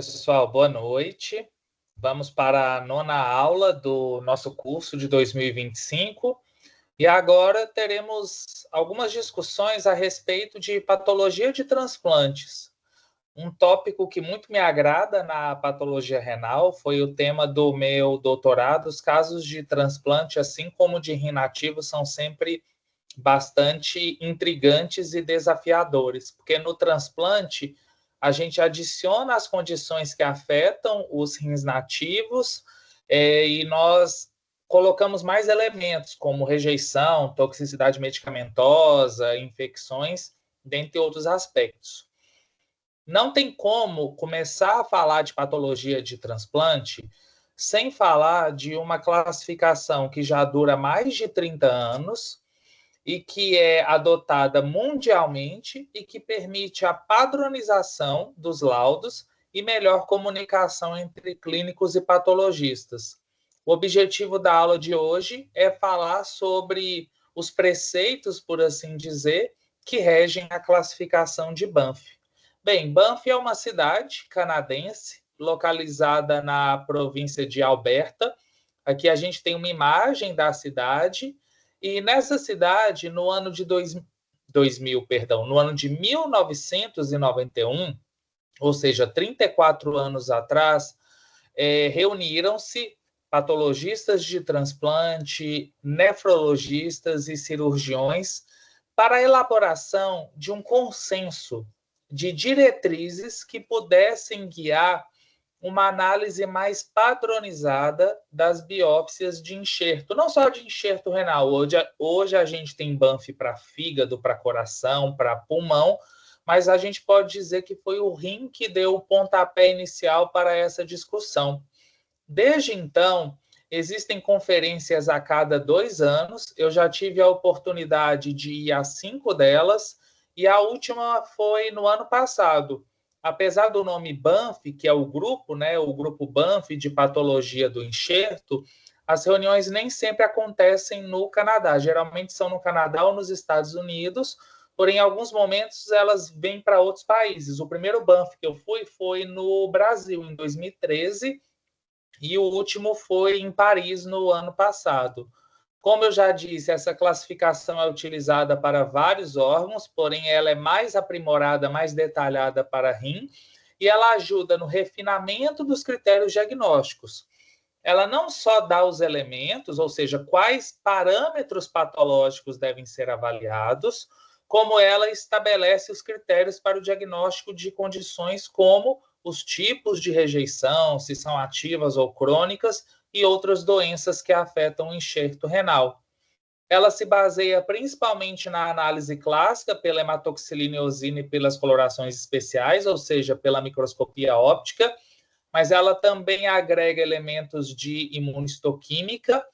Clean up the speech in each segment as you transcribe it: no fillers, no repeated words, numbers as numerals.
Pessoal, boa noite. Vamos para a nona aula do nosso curso de 2025 e agora teremos algumas discussões a respeito de patologia de transplantes. Um tópico que muito me agrada na patologia renal foi o tema do meu doutorado. Os casos de transplante, assim como de rim nativo, são sempre bastante intrigantes e desafiadores, porque no transplante a gente adiciona as condições que afetam os rins nativos e nós colocamos mais elementos, como rejeição, toxicidade medicamentosa, infecções, dentre outros aspectos. Não tem como começar a falar de patologia de transplante sem falar de uma classificação que já dura mais de 30 anos e que é adotada mundialmente e que permite a padronização dos laudos e melhor comunicação entre clínicos e patologistas. O objetivo da aula de hoje é falar sobre os preceitos, por assim dizer, que regem a classificação de Banff. Bem, Banff é uma cidade canadense localizada na província de Alberta. Aqui a gente tem uma imagem da cidade. E nessa cidade, no ano de 1991, ou seja, 34 anos atrás, reuniram-se patologistas de transplante, nefrologistas e cirurgiões para a elaboração de um consenso de diretrizes que pudessem guiar uma análise mais padronizada das biópsias de enxerto, não só de enxerto renal. Hoje a gente tem Banff para fígado, para coração, para pulmão, mas a gente pode dizer que foi o rim que deu o pontapé inicial para essa discussão. Desde então, existem conferências a cada 2 anos, eu já tive a oportunidade de ir a 5 delas, e a última foi no ano passado. Apesar do nome Banff, que é o grupo, né, o grupo Banff de patologia do enxerto, as reuniões nem sempre acontecem no Canadá, geralmente são no Canadá ou nos Estados Unidos, porém, em alguns momentos elas vêm para outros países. O primeiro Banff que eu fui foi no Brasil, em 2013, e o último foi em Paris no ano passado. Como eu já disse, essa classificação é utilizada para vários órgãos, porém ela é mais aprimorada, mais detalhada para rim, e ela ajuda no refinamento dos critérios diagnósticos. Ela não só dá os elementos, ou seja, quais parâmetros patológicos devem ser avaliados, como ela estabelece os critérios para o diagnóstico de condições como os tipos de rejeição, se são ativas ou crônicas, e outras doenças que afetam o enxerto renal. Ela se baseia principalmente na análise clássica pela hematoxilina e eosina e pelas colorações especiais, ou seja, pela microscopia óptica, mas ela também agrega elementos de imunistoquímica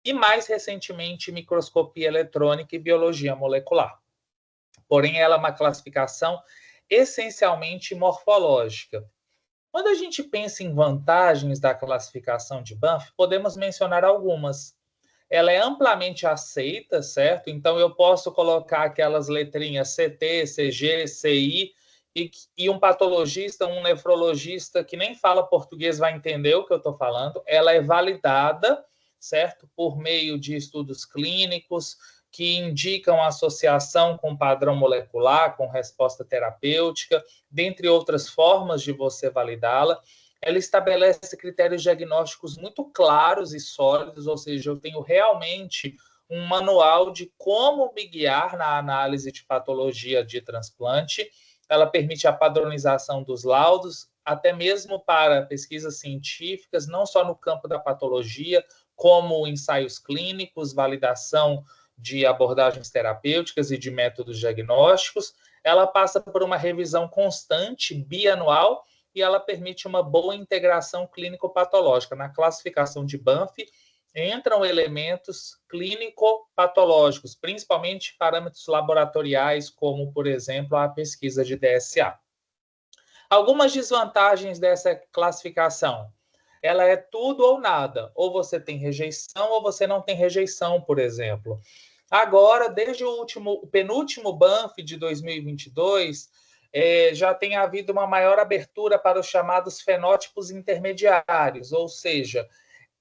e, mais recentemente, microscopia eletrônica e biologia molecular. Porém, ela é uma classificação essencialmente morfológica. Quando a gente pensa em vantagens da classificação de Banff, podemos mencionar algumas. Ela é amplamente aceita, certo? Então, eu posso colocar aquelas letrinhas CT, CG, CI, e um patologista, um nefrologista que nem fala português vai entender o que eu estou falando. Ela é validada, certo? Por meio de estudos clínicos que indicam associação com padrão molecular, com resposta terapêutica, dentre outras formas de você validá-la. Ela estabelece critérios diagnósticos muito claros e sólidos, ou seja, eu tenho realmente um manual de como me guiar na análise de patologia de transplante. Ela permite a padronização dos laudos, até mesmo para pesquisas científicas, não só no campo da patologia, como ensaios clínicos, validação de abordagens terapêuticas e de métodos diagnósticos. Ela passa por uma revisão constante, bianual, e ela permite uma boa integração clínico-patológica. Na classificação de Banff, entram elementos clínico-patológicos, principalmente parâmetros laboratoriais, como, por exemplo, a pesquisa de DSA. Algumas desvantagens dessa classificação. Ela é tudo ou nada. Ou você tem rejeição ou você não tem rejeição, por exemplo. Agora, desde o penúltimo Banff de 2022, já tem havido uma maior abertura para os chamados fenótipos intermediários, ou seja,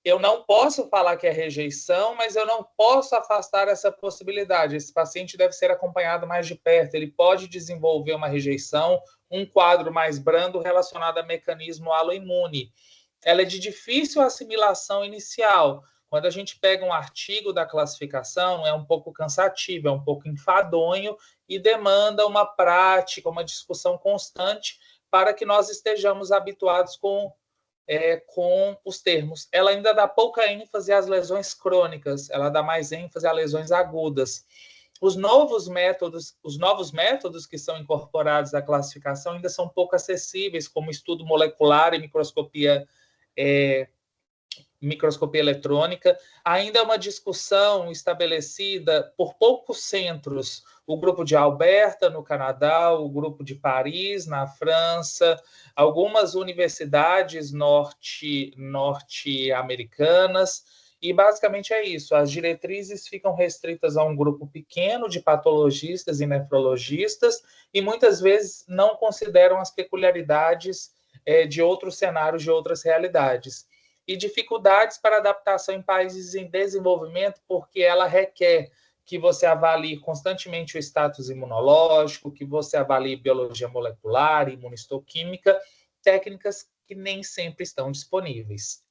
eu não posso falar que é rejeição, mas eu não posso afastar essa possibilidade. Esse paciente deve ser acompanhado mais de perto, ele pode desenvolver uma rejeição, um quadro mais brando relacionado a mecanismo aloimune. Ela é de difícil assimilação inicial. Quando a gente pega um artigo da classificação, é um pouco cansativo, é um pouco enfadonho e demanda uma prática, uma discussão constante para que nós estejamos habituados com os termos. Ela ainda dá pouca ênfase às lesões crônicas, ela dá mais ênfase a lesões agudas. Os novos métodos que são incorporados à classificação ainda são pouco acessíveis, como estudo molecular e microscopia eletrônica. Ainda é uma discussão estabelecida por poucos centros, o grupo de Alberta, no Canadá, o grupo de Paris, na França, algumas universidades norte-americanas, e basicamente é isso. As diretrizes ficam restritas a um grupo pequeno de patologistas e nefrologistas, e muitas vezes não consideram as peculiaridades de outros cenários, de outras realidades. E dificuldades para adaptação em países em desenvolvimento, porque ela requer que você avalie constantemente o status imunológico, que você avalie biologia molecular, imunistoquímica, técnicas que nem sempre estão disponíveis.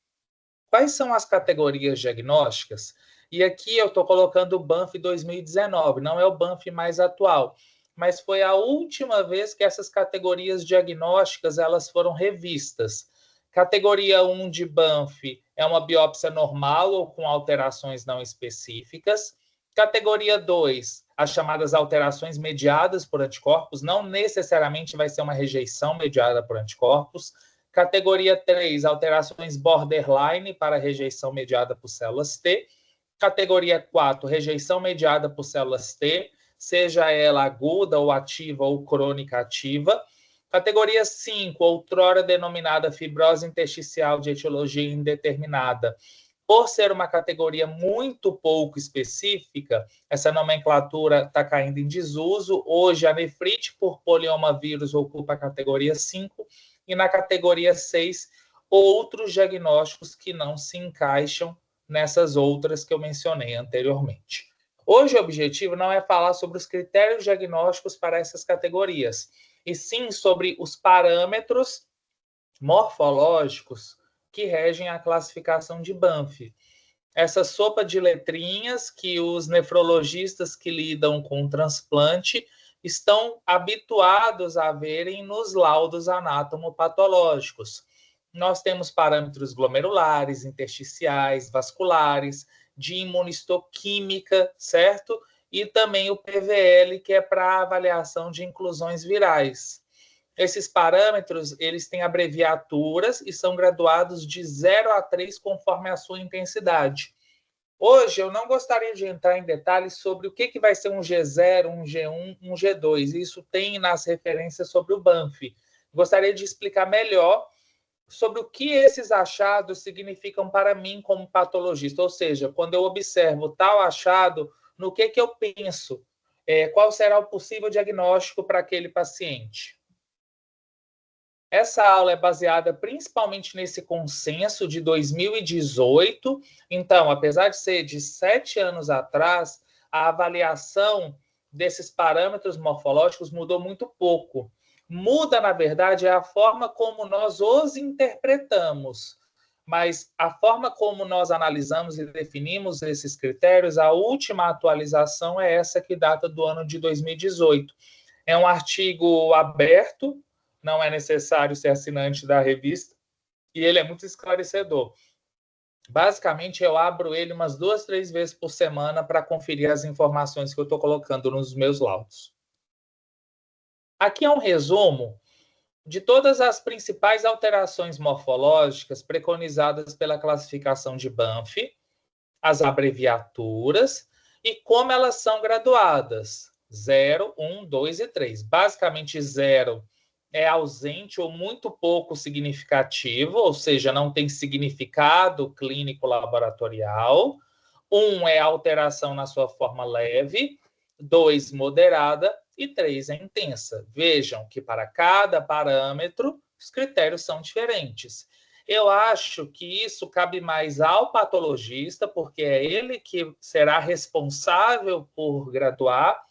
Quais são as categorias diagnósticas? E aqui eu estou colocando o Banff 2019, não é o Banff mais atual, mas foi a última vez que essas categorias diagnósticas elas foram revistas. Categoria 1 de Banff é uma biópsia normal ou com alterações não específicas. Categoria 2, as chamadas alterações mediadas por anticorpos, não necessariamente vai ser uma rejeição mediada por anticorpos. Categoria 3, alterações borderline para rejeição mediada por células T. Categoria 4, rejeição mediada por células T, seja ela aguda ou ativa ou crônica ativa. Categoria 5, outrora denominada fibrose intersticial de etiologia indeterminada. Por ser uma categoria muito pouco específica, essa nomenclatura está caindo em desuso. Hoje, a nefrite por poliomavírus ocupa a categoria 5, e na categoria 6, outros diagnósticos que não se encaixam nessas outras que eu mencionei anteriormente. Hoje, o objetivo não é falar sobre os critérios diagnósticos para essas categorias, e sim sobre os parâmetros morfológicos que regem a classificação de Banff. Essa sopa de letrinhas que os nefrologistas que lidam com transplante estão habituados a verem nos laudos anatomopatológicos. Nós temos parâmetros glomerulares, intersticiais, vasculares, de imunistoquímica, certo? E também o PVL, que é para avaliação de inclusões virais. Esses parâmetros, eles têm abreviaturas e são graduados de 0 a 3 conforme a sua intensidade. Hoje, eu não gostaria de entrar em detalhes sobre o que vai ser um G0, um G1, um G2. Isso tem nas referências sobre o Banff. Gostaria de explicar melhor sobre o que esses achados significam para mim como patologista. Ou seja, quando eu observo tal achado, no que eu penso? Qual será o possível diagnóstico para aquele paciente? Essa aula é baseada principalmente nesse consenso de 2018. Então, apesar de ser de 7 anos atrás, a avaliação desses parâmetros morfológicos mudou muito pouco. Muda, na verdade, a forma como nós os interpretamos, mas a forma como nós analisamos e definimos esses critérios, a última atualização é essa que data do ano de 2018. É um artigo aberto, não é necessário ser assinante da revista, e ele é muito esclarecedor. Basicamente, eu abro ele umas 2, 3 vezes por semana para conferir as informações que eu estou colocando nos meus laudos. Aqui é um resumo de todas as principais alterações morfológicas preconizadas pela classificação de Banff, as abreviaturas e como elas são graduadas. 0, 1, 2 e 3. Basicamente, 0 é ausente ou muito pouco significativo, ou seja, não tem significado clínico laboratorial. 1 é alteração na sua forma leve. 2, moderada. e 3 é intensa. Vejam que para cada parâmetro, os critérios são diferentes. Eu acho que isso cabe mais ao patologista, porque é ele que será responsável por graduar,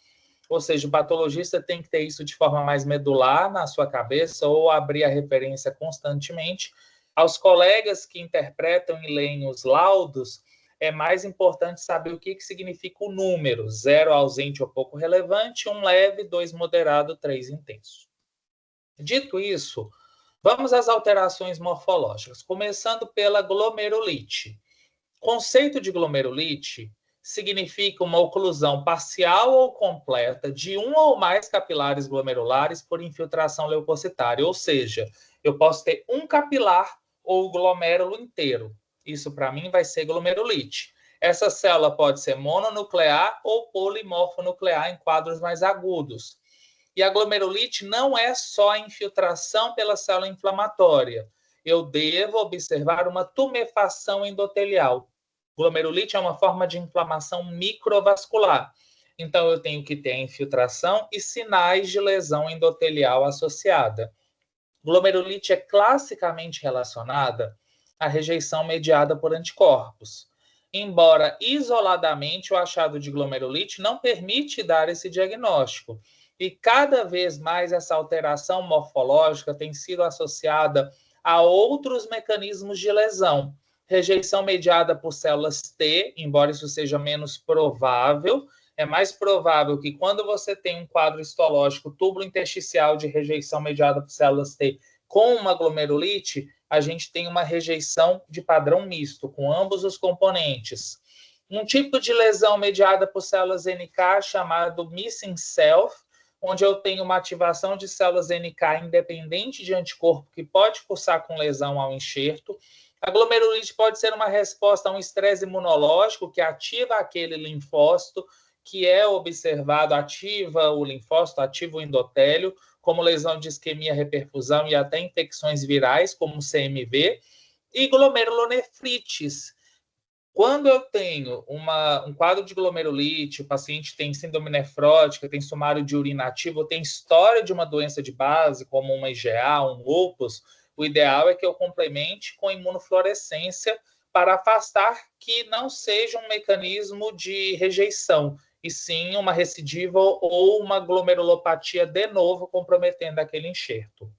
ou seja, o patologista tem que ter isso de forma mais medular na sua cabeça ou abrir a referência constantemente. Aos colegas que interpretam e leem os laudos, é mais importante saber o que significa o número: 0 ausente ou pouco relevante, 1 leve, 2 moderado, 3 intenso. Dito isso, vamos às alterações morfológicas, começando pela glomerulite. O conceito de glomerulite significa uma oclusão parcial ou completa de um ou mais capilares glomerulares por infiltração leucocitária, ou seja, eu posso ter um capilar ou glomérulo inteiro. Isso, para mim, vai ser glomerulite. Essa célula pode ser mononuclear ou polimorfonuclear em quadros mais agudos. E a glomerulite não é só a infiltração pela célula inflamatória. Eu devo observar uma tumefação endotelial. Glomerulite é uma forma de inflamação microvascular. Então, eu tenho que ter a infiltração e sinais de lesão endotelial associada. Glomerulite é classicamente relacionada à rejeição mediada por anticorpos. Embora isoladamente o achado de glomerulite não permite dar esse diagnóstico. E cada vez mais essa alteração morfológica tem sido associada a outros mecanismos de lesão. Rejeição mediada por células T, embora isso seja menos provável, é mais provável que quando você tem um quadro histológico túbulo-intersticial de rejeição mediada por células T com uma glomerulite, a gente tem uma rejeição de padrão misto, com ambos os componentes. Um tipo de lesão mediada por células NK chamado missing self, onde eu tenho uma ativação de células NK independente de anticorpo que pode cursar com lesão ao enxerto. A glomerulite pode ser uma resposta a um estresse imunológico que ativa aquele linfócito que é observado, ativa o linfócito, ativa o endotélio, como lesão de isquemia, reperfusão e até infecções virais, como CMV, e glomerulonefrites. Quando eu tenho um quadro de glomerulite, o paciente tem síndrome nefrótica, tem sumário de urina ativo, tem história de uma doença de base, como uma IgA, um lúpus, o ideal é que eu complemente com imunofluorescência para afastar que não seja um mecanismo de rejeição, e sim uma recidiva ou uma glomerulopatia de novo comprometendo aquele enxerto.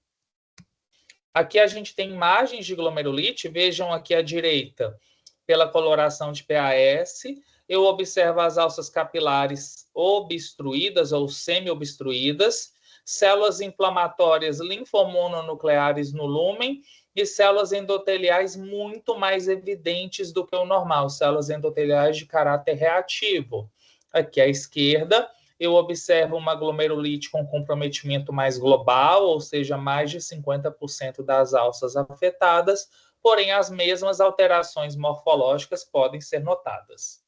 Aqui a gente tem imagens de glomerulite, vejam aqui à direita, pela coloração de PAS, eu observo as alças capilares obstruídas ou semi-obstruídas, células inflamatórias linfomononucleares no lúmen e células endoteliais muito mais evidentes do que o normal, células endoteliais de caráter reativo. Aqui à esquerda, eu observo uma glomerulite com comprometimento mais global, ou seja, mais de 50% das alças afetadas, porém as mesmas alterações morfológicas podem ser notadas.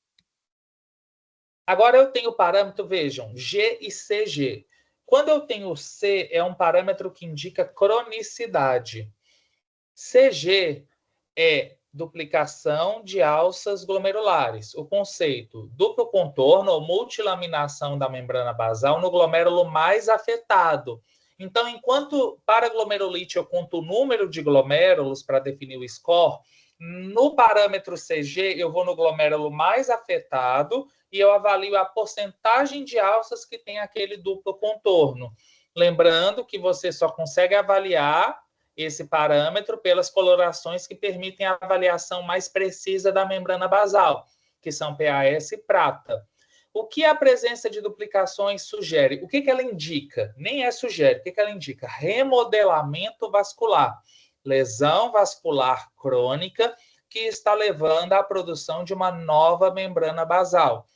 Agora eu tenho o parâmetro, vejam, G e CG. Quando eu tenho C, é um parâmetro que indica cronicidade. CG é duplicação de alças glomerulares. O conceito, duplo contorno ou multilaminação da membrana basal no glomérulo mais afetado. Então, enquanto para glomerulite eu conto o número de glomérulos para definir o score, no parâmetro CG eu vou no glomérulo mais afetado e eu avalio a porcentagem de alças que tem aquele duplo contorno. Lembrando que você só consegue avaliar esse parâmetro pelas colorações que permitem a avaliação mais precisa da membrana basal, que são PAS e prata. O que a presença de duplicações sugere? O que ela indica? Nem é sugere. O que ela indica? Remodelamento vascular. Lesão vascular crônica que está levando à produção de uma nova membrana basal.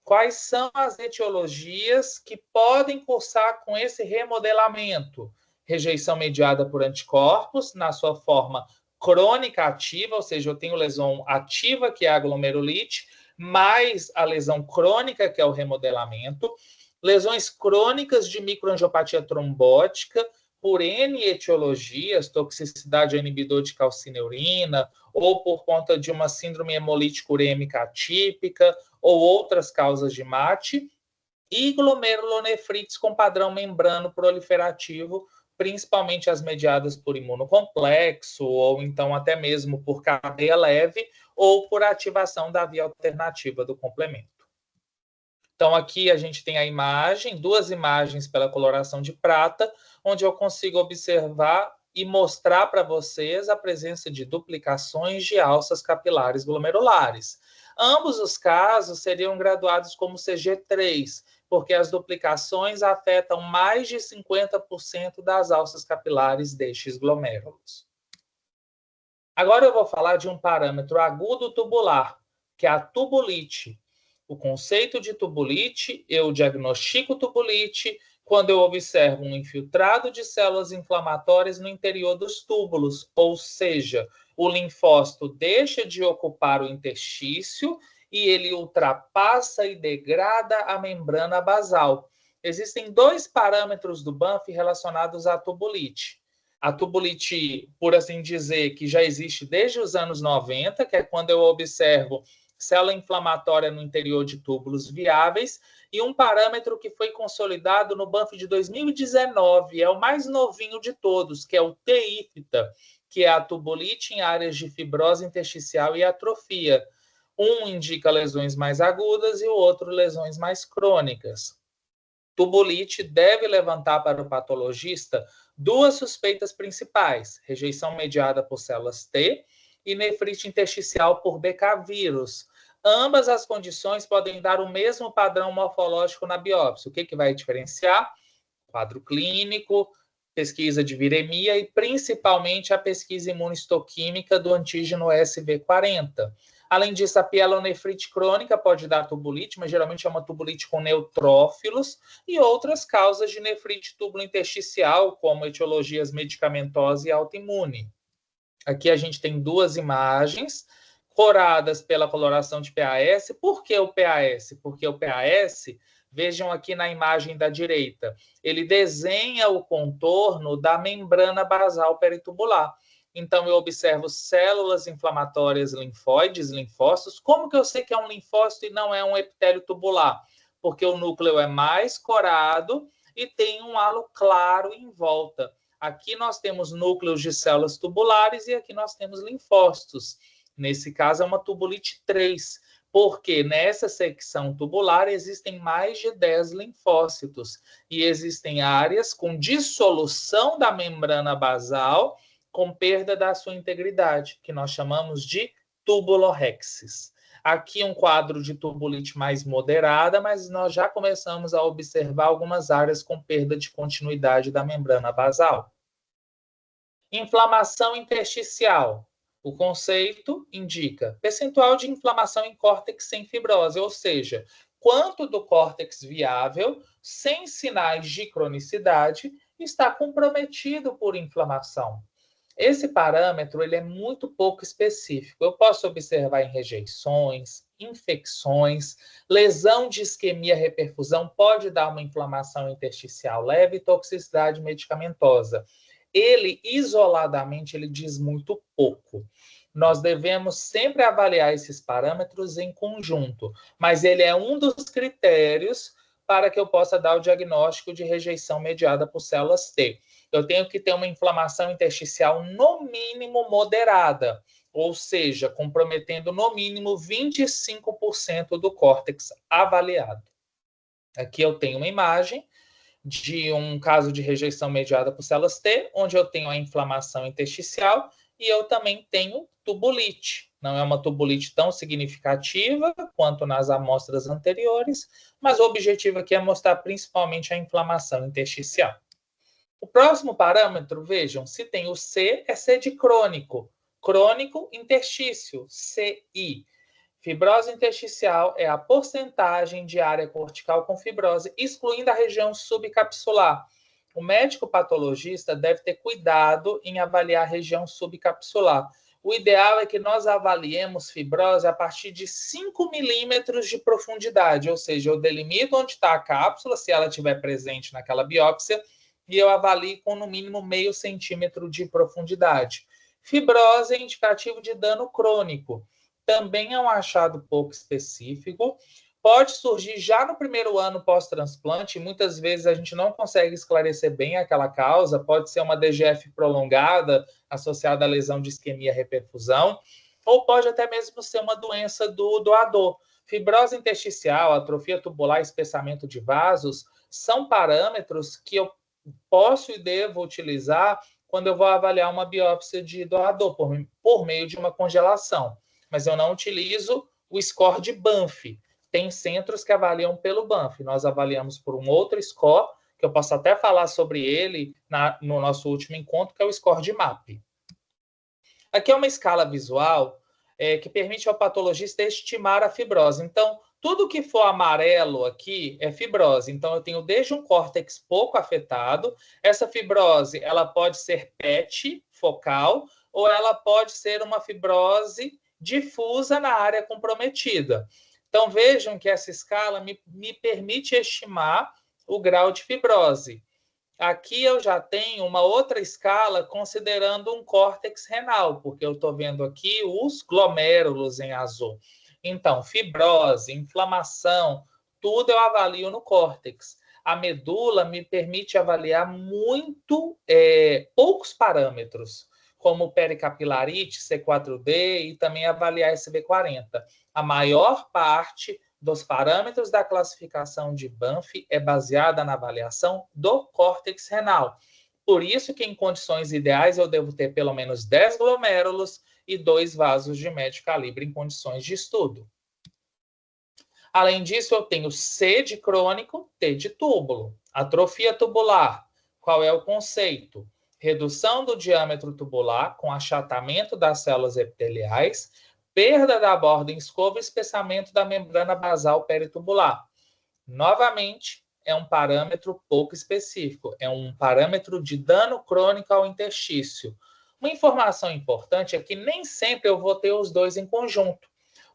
Quais são as etiologias que podem cursar com esse remodelamento? Rejeição mediada por anticorpos, na sua forma crônica ativa, ou seja, eu tenho lesão ativa, que é a glomerulite, mais a lesão crônica, que é o remodelamento, lesões crônicas de microangiopatia trombótica, por N etiologias, toxicidade a inibidor de calcineurina, ou por conta de uma síndrome hemolítico urêmica atípica, ou outras causas de MAT, e glomerulonefrites com padrão membrano proliferativo, principalmente as mediadas por imunocomplexo, ou então até mesmo por cadeia leve, ou por ativação da via alternativa do complemento. Então, aqui a gente tem a imagem, duas imagens pela coloração de prata, onde eu consigo observar e mostrar para vocês a presença de duplicações de alças capilares glomerulares. Ambos os casos seriam graduados como CG3, porque as duplicações afetam mais de 50% das alças capilares destes glomérulos. Agora eu vou falar de um parâmetro agudo tubular, que é a tubulite. O conceito de tubulite, eu diagnostico tubulite quando eu observo um infiltrado de células inflamatórias no interior dos túbulos, ou seja, o linfócito deixa de ocupar o interstício e ele ultrapassa e degrada a membrana basal. Existem dois parâmetros do Banff relacionados à tubulite. A tubulite, por assim dizer, que já existe desde os anos 90, que é quando eu observo célula inflamatória no interior de túbulos viáveis, e um parâmetro que foi consolidado no Banff de 2019, é o mais novinho de todos, que é o TIFTA, que é a tubulite em áreas de fibrose intersticial e atrofia. Um indica lesões mais agudas e o outro lesões mais crônicas. Tubulite deve levantar para o patologista duas suspeitas principais: rejeição mediada por células T e nefrite intersticial por BK vírus. Ambas as condições podem dar o mesmo padrão morfológico na biópsia. O que vai diferenciar? Quadro clínico, pesquisa de viremia e principalmente a pesquisa imunistoquímica do antígeno SV40. Além disso, a pielonefrite crônica pode dar tubulite, mas geralmente é uma tubulite com neutrófilos, e outras causas de nefrite túbulo-intersticial, como etiologias medicamentosas e autoimune. Aqui a gente tem duas imagens coradas pela coloração de PAS. Por que o PAS? Porque o PAS, vejam aqui na imagem da direita, ele desenha o contorno da membrana basal peritubular. Então, eu observo células inflamatórias linfóides, linfócitos. Como que eu sei que é um linfócito e não é um epitélio tubular? Porque o núcleo é mais corado e tem um halo claro em volta. Aqui nós temos núcleos de células tubulares e aqui nós temos linfócitos. Nesse caso, é uma tubulite 3, porque nessa secção tubular existem mais de 10 linfócitos e existem áreas com dissolução da membrana basal com perda da sua integridade, que nós chamamos de tubulorhexis. Aqui um quadro de tubulite mais moderada, mas nós já começamos a observar algumas áreas com perda de continuidade da membrana basal. Inflamação intersticial. O conceito indica percentual de inflamação em córtex sem fibrose, ou seja, quanto do córtex viável, sem sinais de cronicidade, está comprometido por inflamação. Esse parâmetro ele é muito pouco específico. Eu posso observar em rejeições, infecções, lesão de isquemia-reperfusão pode dar uma inflamação intersticial leve e toxicidade medicamentosa. Ele, isoladamente, ele diz muito pouco. Nós devemos sempre avaliar esses parâmetros em conjunto, mas ele é um dos critérios para que eu possa dar o diagnóstico de rejeição mediada por células T. Eu tenho que ter uma inflamação intersticial no mínimo moderada, ou seja, comprometendo no mínimo 25% do córtex avaliado. Aqui eu tenho uma imagem de um caso de rejeição mediada por células T, onde eu tenho a inflamação intersticial e eu também tenho tubulite. Não é uma tubulite tão significativa quanto nas amostras anteriores, mas o objetivo aqui é mostrar principalmente a inflamação intersticial. O próximo parâmetro, vejam, se tem o C, é C de crônico. Crônico interstício, CI. Fibrose intersticial é a porcentagem de área cortical com fibrose, excluindo a região subcapsular. O médico patologista deve ter cuidado em avaliar a região subcapsular. O ideal é que nós avaliemos fibrose a partir de 5 milímetros de profundidade, ou seja, eu delimito onde está a cápsula, se ela estiver presente naquela biópsia, e eu avalio com no mínimo meio centímetro de profundidade. Fibrose é indicativo de dano crônico. Também é um achado pouco específico, pode surgir já no primeiro ano pós-transplante, e muitas vezes a gente não consegue esclarecer bem aquela causa, pode ser uma DGF prolongada associada à lesão de isquemia-reperfusão, ou pode até mesmo ser uma doença do doador. Fibrose intersticial, atrofia tubular, espessamento de vasos, são parâmetros que eu posso e devo utilizar quando eu vou avaliar uma biópsia de doador, por meio de uma congelação. Mas eu não utilizo o score de Banff. Tem centros que avaliam pelo Banff. Nós avaliamos por um outro score, que eu posso até falar sobre ele no nosso último encontro, que é o score de MAP. Aqui é uma escala visual que permite ao patologista estimar a fibrose. Então, tudo que for amarelo aqui é fibrose. Então, eu tenho desde um córtex pouco afetado. Essa fibrose, ela pode ser PET, focal, ou ela pode ser uma fibrose difusa na área comprometida. Então, vejam que essa escala me permite estimar o grau de fibrose. Aqui eu já tenho uma outra escala considerando um córtex renal, porque eu estou vendo aqui os glomérulos em azul. Então, fibrose, inflamação, tudo eu avalio no córtex. A medula me permite avaliar poucos parâmetros, como pericapilarite, C4D e também avaliar SB40. A maior parte dos parâmetros da classificação de Banff é baseada na avaliação do córtex renal. Por isso que em condições ideais eu devo ter pelo menos 10 glomérulos e 2 vasos de médio calibre em condições de estudo. Além disso, eu tenho C de crônico, T de túbulo. Atrofia tubular, qual é o conceito? Redução do diâmetro tubular com achatamento das células epiteliais, perda da borda em escova e espessamento da membrana basal peritubular. Novamente, é um parâmetro pouco específico, é um parâmetro de dano crônico ao interstício. Uma informação importante é que nem sempre eu vou ter os dois em conjunto.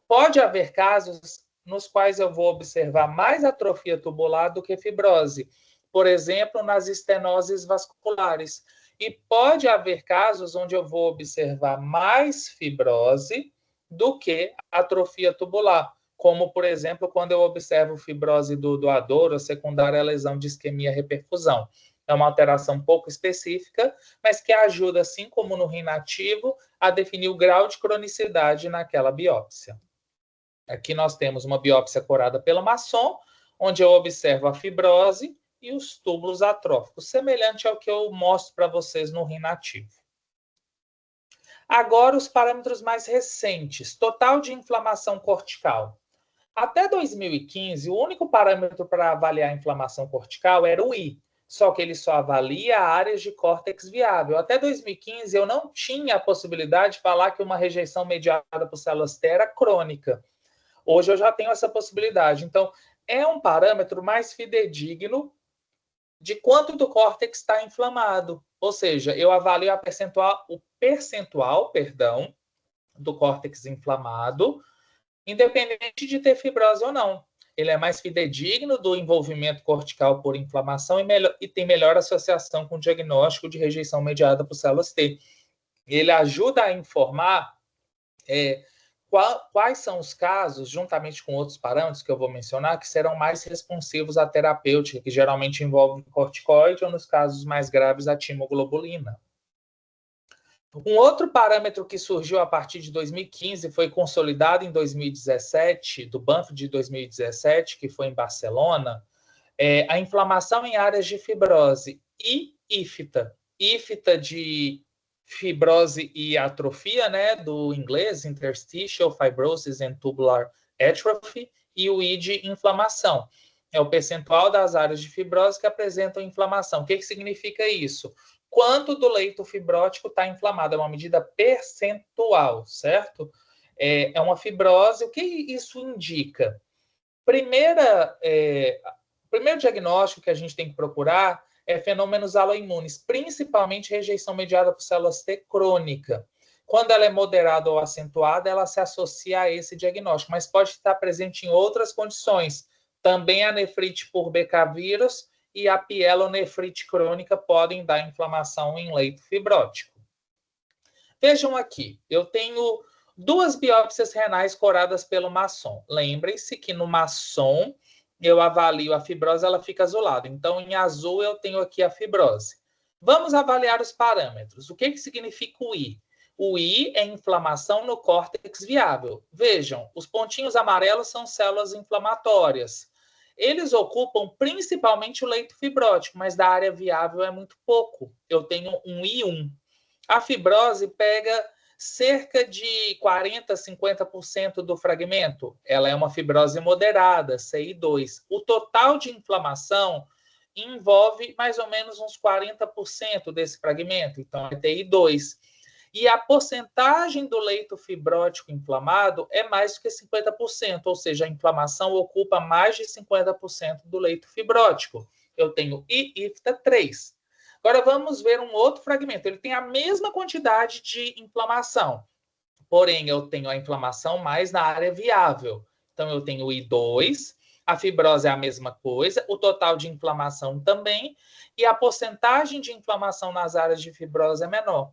Pode haver casos nos quais eu vou observar mais atrofia tubular do que fibrose, por exemplo, nas estenoses vasculares. E pode haver casos onde eu vou observar mais fibrose do que atrofia tubular, como, por exemplo, quando eu observo fibrose do doador ou secundária à lesão de isquemia-reperfusão. É uma alteração pouco específica, mas que ajuda, assim como no rim nativo, a definir o grau de cronicidade naquela biópsia. Aqui nós temos uma biópsia corada pela Masson, onde eu observo a fibrose e os túbulos atróficos, semelhante ao que eu mostro para vocês no rim nativo. Agora, os parâmetros mais recentes. Total de inflamação cortical. Até 2015, o único parâmetro para avaliar a inflamação cortical era o I, só que ele só avalia áreas de córtex viável. Até 2015, eu não tinha a possibilidade de falar que uma rejeição mediada por células T era crônica. Hoje eu já tenho essa possibilidade. Então, é um parâmetro mais fidedigno de quanto do córtex está inflamado. Ou seja, eu avalio o percentual do córtex inflamado, independente de ter fibrose ou não. Ele é mais fidedigno do envolvimento cortical por inflamação e tem melhor associação com o diagnóstico de rejeição mediada por células T. Ele ajuda a informar quais são os casos, juntamente com outros parâmetros que eu vou mencionar, que serão mais responsivos à terapêutica, que geralmente envolve corticoide ou, nos casos mais graves, a timoglobulina. Um outro parâmetro que surgiu a partir de 2015 foi consolidado em 2017, do Banff de 2017, que foi em Barcelona, a inflamação em áreas de fibrose e IFTA. IFTA de fibrose e atrofia, né, do inglês, Interstitial Fibrosis and Tubular Atrophy, e o I de inflamação. É o percentual das áreas de fibrose que apresentam inflamação. O que significa isso? Quanto do leito fibrótico está inflamado? É uma medida percentual, certo? É uma fibrose. O que isso indica? Primeiro diagnóstico que a gente tem que procurar é fenômenos aloimunes, principalmente rejeição mediada por células T crônica. Quando ela é moderada ou acentuada, ela se associa a esse diagnóstico, mas pode estar presente em outras condições. Também a nefrite por BK vírus e a pielonefrite crônica podem dar inflamação em leito fibrótico. Vejam aqui, eu tenho 2 biópsias renais coradas pelo maçom. Lembrem-se que no maçom eu avalio a fibrose, ela fica azulada. Então, em azul, eu tenho aqui a fibrose. Vamos avaliar os parâmetros. O que significa o I? O I é inflamação no córtex viável. Vejam, os pontinhos amarelos são células inflamatórias. Eles ocupam principalmente o leito fibrótico, mas da área viável é muito pouco. Eu tenho um I1. A fibrose pega cerca de 40%, 50% do fragmento. Ela é uma fibrose moderada, CI2. O total de inflamação envolve mais ou menos uns 40% desse fragmento, então é TI2. E a porcentagem do leito fibrótico inflamado é mais do que 50%, ou seja, a inflamação ocupa mais de 50% do leito fibrótico. Eu tenho IIFTA3. Agora vamos ver um outro fragmento. Ele tem a mesma quantidade de inflamação, porém eu tenho a inflamação mais na área viável. Então eu tenho I2, a fibrose é a mesma coisa, o total de inflamação também, e a porcentagem de inflamação nas áreas de fibrose é menor.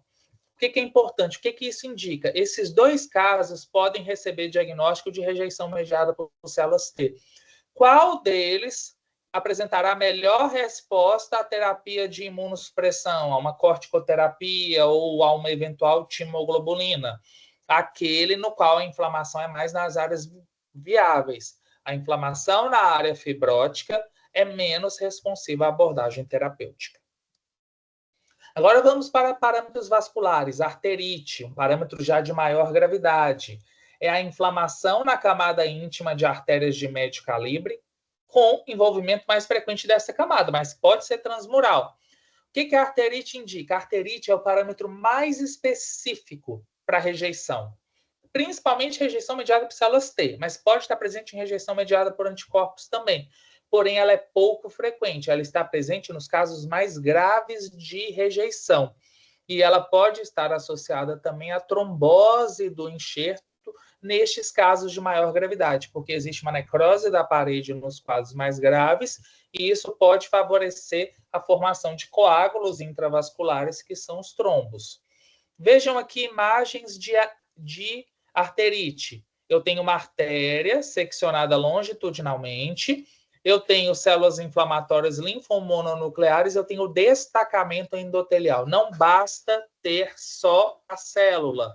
O que é importante? O que isso indica? Esses dois casos podem receber diagnóstico de rejeição mediada por células T. Qual deles apresentará melhor resposta à terapia de imunossupressão, a uma corticoterapia ou a uma eventual timoglobulina? Aquele no qual a inflamação é mais nas áreas viáveis. A inflamação na área fibrótica é menos responsiva à abordagem terapêutica. Agora vamos para parâmetros vasculares. Arterite, um parâmetro já de maior gravidade. É a inflamação na camada íntima de artérias de médio calibre, com envolvimento mais frequente dessa camada, mas pode ser transmural. O que a arterite indica? A arterite é o parâmetro mais específico para rejeição, principalmente rejeição mediada por células T, mas pode estar presente em rejeição mediada por anticorpos também. Porém, ela é pouco frequente, ela está presente nos casos mais graves de rejeição. E ela pode estar associada também à trombose do enxerto nestes casos de maior gravidade, porque existe uma necrose da parede nos quadros mais graves, e isso pode favorecer a formação de coágulos intravasculares, que são os trombos. Vejam aqui imagens de arterite. Eu tenho uma artéria seccionada longitudinalmente, eu tenho células inflamatórias linfomononucleares, eu tenho destacamento endotelial. Não basta ter só a célula,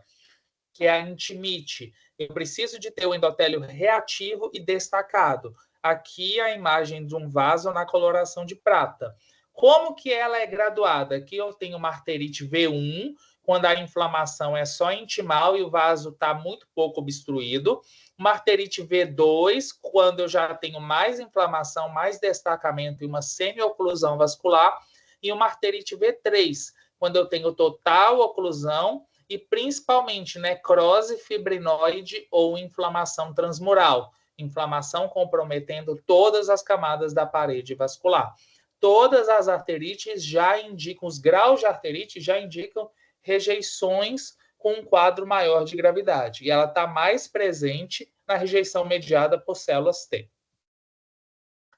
que é a intimite. Eu preciso de ter o endotélio reativo e destacado. Aqui a imagem de um vaso na coloração de prata. Como que ela é graduada? Aqui eu tenho uma arterite V1, quando a inflamação é só intimal e o vaso está muito pouco obstruído. Uma arterite V2, quando eu já tenho mais inflamação, mais destacamento e uma semioclusão vascular. E uma arterite V3, quando eu tenho total oclusão e principalmente necrose fibrinoide ou inflamação transmural. Inflamação comprometendo todas as camadas da parede vascular. Todas as arterites já indicam, os graus de arterite já indicam rejeições com um quadro maior de gravidade. E ela está mais presente na rejeição mediada por células T.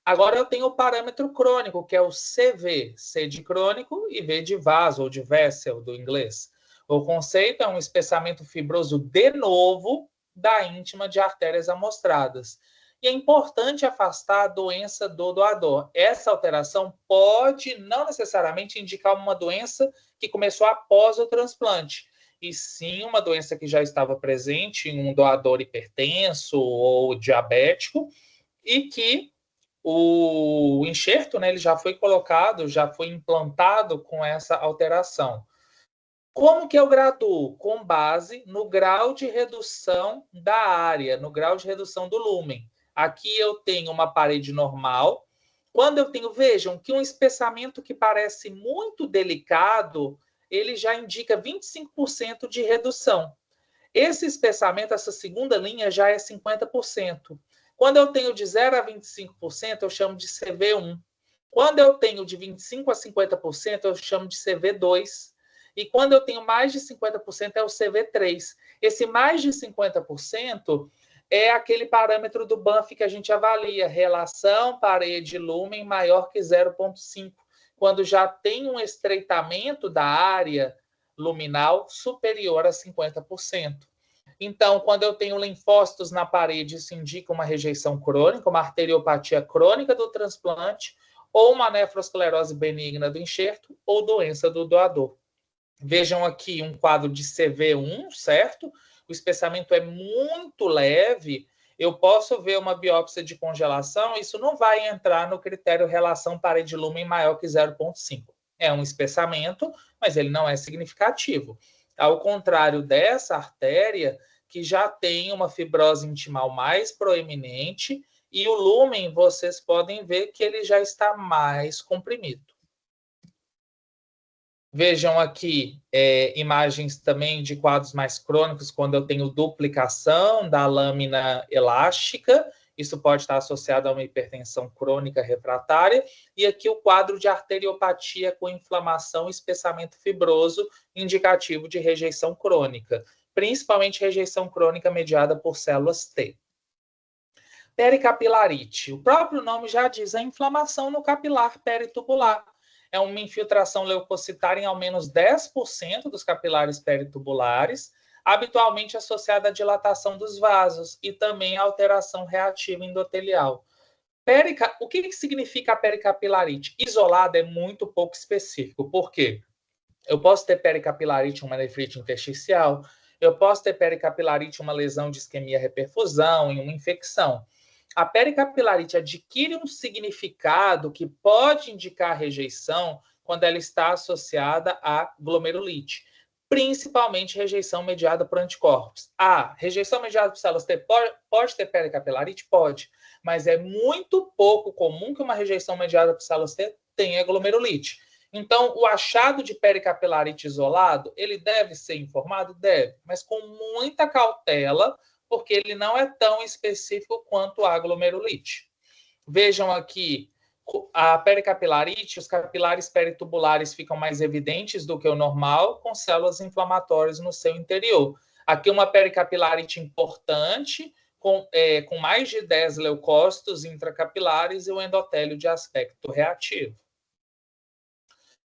Agora eu tenho o parâmetro crônico, que é o CV, C de crônico e V de vaso, ou de vessel, do inglês. O conceito é um espessamento fibroso de novo da íntima de artérias amostradas. E é importante afastar a doença do doador. Essa alteração pode não necessariamente indicar uma doença que começou após o transplante, e sim uma doença que já estava presente em um doador hipertenso ou diabético e que o enxerto, né, ele já foi colocado, já foi implantado com essa alteração. Como que eu graduo? Com base no grau de redução da área, no grau de redução do lúmen. Aqui eu tenho uma parede normal. Quando eu tenho, vejam, que um espessamento que parece muito delicado, ele já indica 25% de redução. Esse espessamento, essa segunda linha, já é 50%. Quando eu tenho de 0 a 25%, eu chamo de CV1. Quando eu tenho de 25% a 50%, eu chamo de CV2. E quando eu tenho mais de 50%, é o CV3. Esse mais de 50% é aquele parâmetro do Banff que a gente avalia, relação parede-lumen maior que 0,5, quando já tem um estreitamento da área luminal superior a 50%. Então, quando eu tenho linfócitos na parede, isso indica uma rejeição crônica, uma arteriopatia crônica do transplante, ou uma nefrosclerose benigna do enxerto, ou doença do doador. Vejam aqui um quadro de CV1, certo? O espessamento é muito leve. Eu posso ver uma biópsia de congelação, isso não vai entrar no critério relação parede-lumen maior que 0,5. É um espessamento, mas ele não é significativo. Ao contrário dessa artéria, que já tem uma fibrose intimal mais proeminente, e o lúmen, vocês podem ver que ele já está mais comprimido. Vejam aqui imagens também de quadros mais crônicos, quando eu tenho duplicação da lâmina elástica, isso pode estar associado a uma hipertensão crônica refratária, e aqui o quadro de arteriopatia com inflamação e espessamento fibroso, indicativo de rejeição crônica, principalmente rejeição crônica mediada por células T. Pericapilarite, o próprio nome já diz, a inflamação no capilar peritubular. É uma infiltração leucocitária em ao menos 10% dos capilares peritubulares, habitualmente associada à dilatação dos vasos e também à alteração reativa endotelial. O que significa a pericapilarite? Isolada é muito pouco específico. Por quê? Eu posso ter pericapilarite, uma nefrite intersticial, eu posso ter pericapilarite, uma lesão de isquemia reperfusão e uma infecção. A pericapilarite adquire um significado que pode indicar rejeição quando ela está associada à glomerulite, principalmente rejeição mediada por anticorpos. Rejeição mediada por células T pode ter pericapilarite? Pode, mas é muito pouco comum que uma rejeição mediada por células T tenha glomerulite. Então, o achado de pericapilarite isolado, ele deve ser informado? Deve, mas com muita cautela, porque ele não é tão específico quanto a glomerulite. Vejam aqui, a pericapilarite, os capilares peritubulares ficam mais evidentes do que o normal, com células inflamatórias no seu interior. Aqui uma pericapilarite importante, com mais de 10 leucócitos intracapilares e o endotélio de aspecto reativo.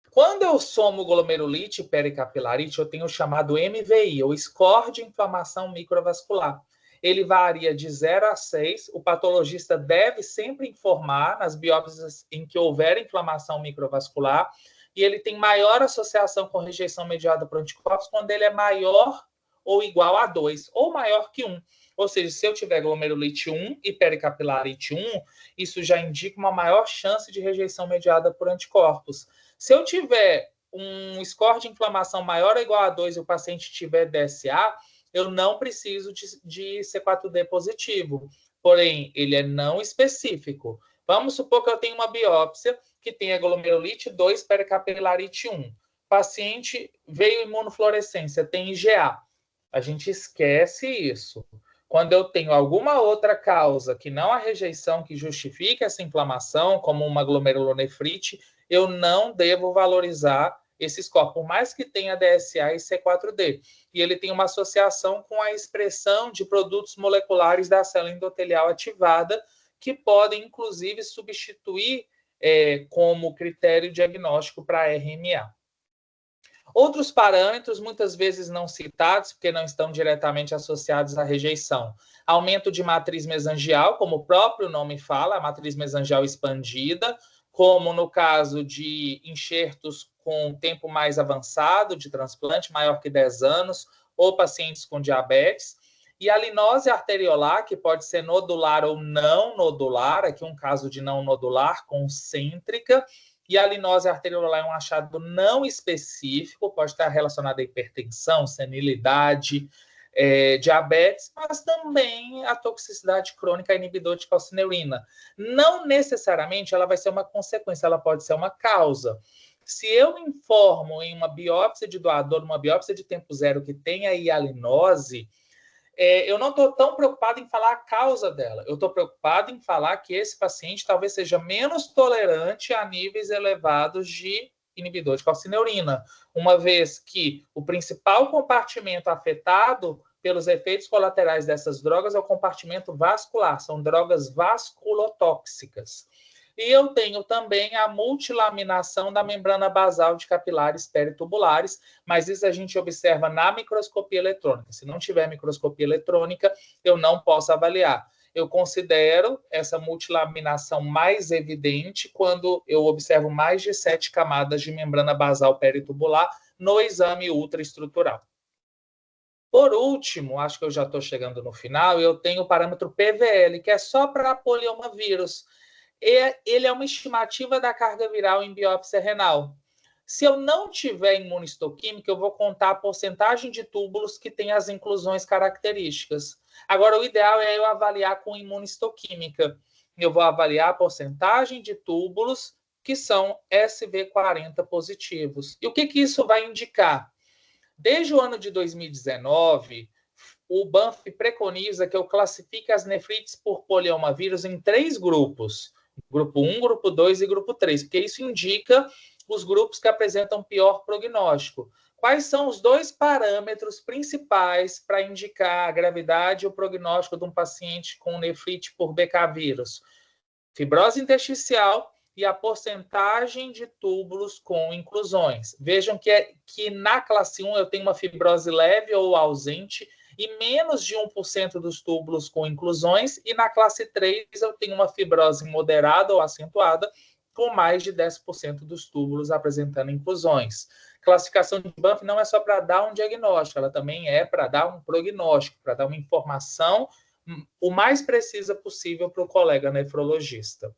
Quando eu somo glomerulite e pericapilarite, eu tenho o chamado MVI, ou score de inflamação microvascular. Ele varia de 0 a 6. O patologista deve sempre informar nas biópsias em que houver inflamação microvascular, e ele tem maior associação com rejeição mediada por anticorpos quando ele é maior ou igual a 2, ou maior que 1. Ou seja, se eu tiver glomerulite 1 e pericapilarite 1, isso já indica uma maior chance de rejeição mediada por anticorpos. Se eu tiver um score de inflamação maior ou igual a 2 e o paciente tiver DSA, eu não preciso de C4D positivo. Porém, ele é não específico. Vamos supor que eu tenho uma biópsia que tenha glomerulite 2, pericapilarite 1. Paciente veio imunofluorescência, tem IgA. A gente esquece isso. Quando eu tenho alguma outra causa que não a rejeição que justifique essa inflamação, como uma glomerulonefrite, eu não devo valorizar esse score, por mais que tenha DSA e C4D. E ele tem uma associação com a expressão de produtos moleculares da célula endotelial ativada, que podem, inclusive, substituir como critério diagnóstico para RMA. Outros parâmetros, muitas vezes não citados, porque não estão diretamente associados à rejeição. Aumento de matriz mesangial, como o próprio nome fala, a matriz mesangial expandida, como no caso de enxertos com tempo mais avançado de transplante, maior que 10 anos, ou pacientes com diabetes. E a linose arteriolar, que pode ser nodular ou não nodular, aqui um caso de não nodular, concêntrica. E a linose arteriolar é um achado não específico, pode estar relacionado à hipertensão, senilidade, diabetes, mas também a toxicidade crônica inibidor de calcineurina. Não necessariamente ela vai ser uma consequência, ela pode ser uma causa. Se eu informo em uma biópsia de doador, uma biópsia de tempo zero que tenha aí a linose, eu não estou tão preocupado em falar a causa dela. Eu estou preocupado em falar que esse paciente talvez seja menos tolerante a níveis elevados de inibidor de calcineurina, uma vez que o principal compartimento afetado pelos efeitos colaterais dessas drogas é o compartimento vascular, são drogas vasculotóxicas. E eu tenho também a multilaminação da membrana basal de capilares peritubulares, mas isso a gente observa na microscopia eletrônica. Se não tiver microscopia eletrônica, eu não posso avaliar. Eu considero essa multilaminação mais evidente quando eu observo mais de 7 camadas de membrana basal peritubular no exame ultraestrutural. Por último, acho que eu já estou chegando no final, eu tenho o parâmetro PVL, que é só para poliomavírus. Ele é uma estimativa da carga viral em biópsia renal. Se eu não tiver imunistoquímica, eu vou contar a porcentagem de túbulos que tem as inclusões características. Agora, o ideal é eu avaliar com imunistoquímica. Eu vou avaliar a porcentagem de túbulos que são SV40 positivos. E o que isso vai indicar? Desde o ano de 2019, o Banff preconiza que eu classifique as nefrites por poliomavírus em 3 grupos. Grupo 1, grupo 2 e grupo 3, porque isso indica os grupos que apresentam pior prognóstico. Quais são os 2 parâmetros principais para indicar a gravidade e o prognóstico de um paciente com nefrite por BK vírus? Fibrose intersticial e a porcentagem de túbulos com inclusões. Vejam que na classe 1 eu tenho uma fibrose leve ou ausente e menos de 1% dos túbulos com inclusões, e na classe 3 eu tenho uma fibrose moderada ou acentuada com mais de 10% dos túbulos apresentando inclusões. Classificação de Banff não é só para dar um diagnóstico, ela também é para dar um prognóstico, para dar uma informação o mais precisa possível para o colega nefrologista.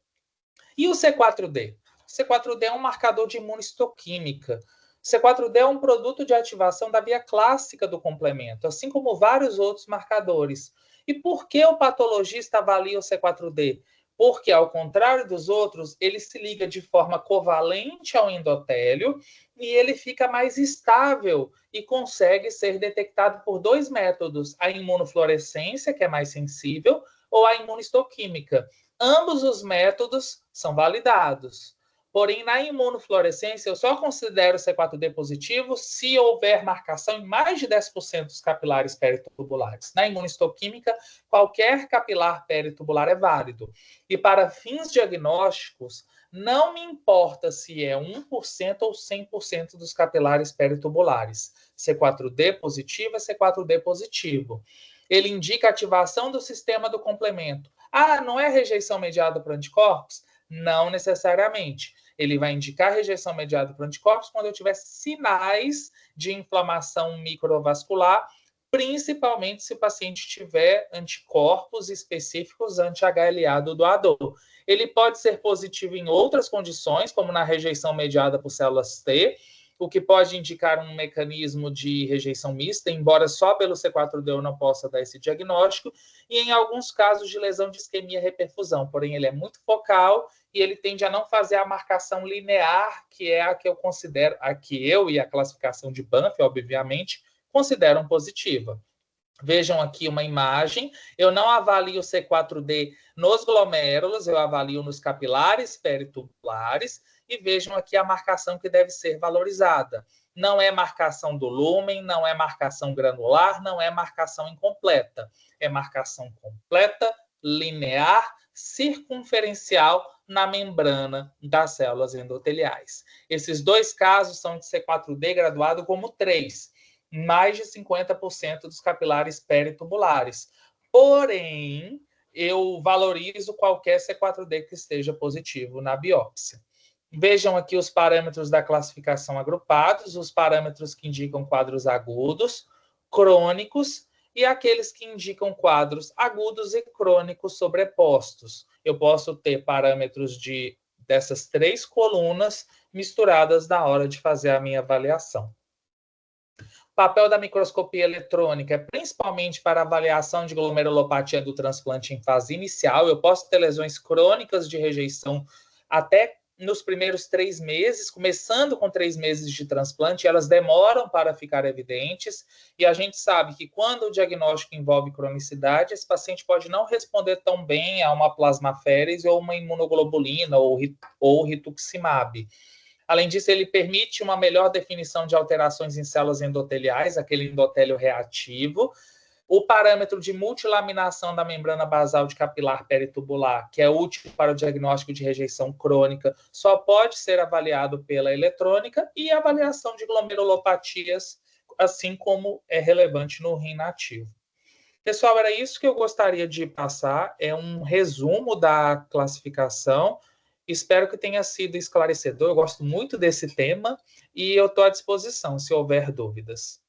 E o C4D? O C4D é um marcador de imunistoquímica. O C4D é um produto de ativação da via clássica do complemento, assim como vários outros marcadores. E por que o patologista avalia o C4D? Porque, ao contrário dos outros, ele se liga de forma covalente ao endotélio e ele fica mais estável e consegue ser detectado por 2 métodos: a imunofluorescência, que é mais sensível, ou a imunistoquímica. Ambos os métodos são validados. Porém, na imunofluorescência, eu só considero C4D positivo se houver marcação em mais de 10% dos capilares peritubulares. Na imunistoquímica, qualquer capilar peritubular é válido. E para fins diagnósticos, não me importa se é 1% ou 100% dos capilares peritubulares. C4D positivo é C4D positivo. Ele indica ativação do sistema do complemento. Ah, não é rejeição mediada por anticorpos? Não necessariamente. Ele vai indicar rejeição mediada por anticorpos quando eu tiver sinais de inflamação microvascular, principalmente se o paciente tiver anticorpos específicos anti-HLA do doador. Ele pode ser positivo em outras condições, como na rejeição mediada por células T, o que pode indicar um mecanismo de rejeição mista, embora só pelo C4D eu não possa dar esse diagnóstico, e em alguns casos de lesão de isquemia reperfusão, porém ele é muito focal e ele tende a não fazer a marcação linear, que é a que eu considero, a que eu e a classificação de Banff, obviamente, consideram positiva. Vejam aqui uma imagem. Eu não avalio o C4D nos glomérulos, eu avalio nos capilares peritubulares, e vejam aqui a marcação que deve ser valorizada. Não é marcação do lúmen, não é marcação granular, não é marcação incompleta. É marcação completa, linear, circunferencial na membrana das células endoteliais. Esses 2 casos são de C4D graduado como 3. Mais de 50% dos capilares peritubulares. Porém, eu valorizo qualquer C4D que esteja positivo na biópsia. Vejam aqui os parâmetros da classificação agrupados, os parâmetros que indicam quadros agudos, crônicos e aqueles que indicam quadros agudos e crônicos sobrepostos. Eu posso ter parâmetros dessas 3 colunas misturadas na hora de fazer a minha avaliação. O papel da microscopia eletrônica é principalmente para avaliação de glomerulopatia do transplante em fase inicial. Eu posso ter lesões crônicas de rejeição até nos primeiros 3 meses, começando com 3 meses de transplante, elas demoram para ficar evidentes, e a gente sabe que quando o diagnóstico envolve cronicidade, esse paciente pode não responder tão bem a uma plasmaférese ou uma imunoglobulina ou rituximab. Além disso, ele permite uma melhor definição de alterações em células endoteliais, aquele endotélio reativo, O parâmetro de multilaminação da membrana basal de capilar peritubular, que é útil para o diagnóstico de rejeição crônica, só pode ser avaliado pela eletrônica, e a avaliação de glomerulopatias, assim como é relevante no rim nativo. Pessoal, era isso que eu gostaria de passar, é um resumo da classificação. Espero que tenha sido esclarecedor, eu gosto muito desse tema, e eu estou à disposição se houver dúvidas.